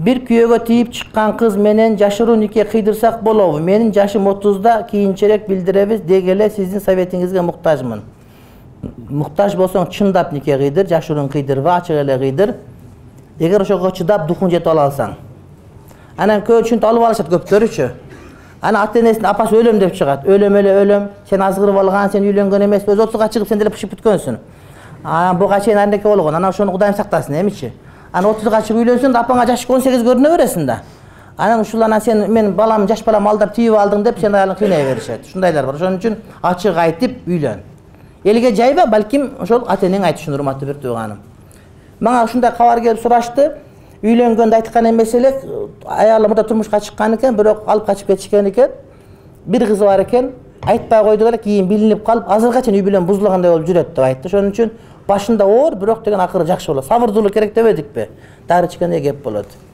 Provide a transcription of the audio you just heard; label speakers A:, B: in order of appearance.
A: Bir kүйöөгө тийип чыккан кыз менен жашыруу нике кыйдырсак болобу? Менин жашым 30'da, кийинчерээк билдиребиз деги эле сиздин советиңизге муктажмын. Муктаж болсоң чындап нике кыйдыр, жашыруун кыйдырба, ачык эле кыйдыр. Эгер ошого чыдап духун жетип ала алсаң. Анан көчүнтү алып алышат көптөрүчү. Ана ата-энесинин апасы өлөм деп чыгат. Өлөм эле өлөм. Сен азгырып алган, сен үйлөнгөн эмес, өз 30'га чыгып сен деле пышып бүткөнсүң. Буга чейин андеке болгон. Анан ошону Кудайым сактасын, эмичи? Анан 30'га чыгып үйлөнсөң да апаңа жаш 18 көрүнө бересиң да. Анан ушул анан сен мен балам жаш балам алдап тийип алдың деп сен аялың кыйнай беришет. Ушундайлар бар. Ошон үчүн ачык айтып үйлөн. Элге жайба, балким ошол ата-энең айтышын, урматтуу бир тууганым. Мага ушундай кабар келип сурашты. Үйлөнгөндө айткан эмес элек, аялым мурда турмушка чыккан экен, бирок алып качып кетишкен экен. Бир кызы бар экен, айтпай койдук эле, кийин билинип калып, азыркыга чейин үй бүлөнү бузулагандай болуп жүрөт деп айтты. Ошон үчүн башында оор, бирок деген акыры жакшы болот. Сабырдуулук керек дебедикпи? Дары ичкенде кеп болот.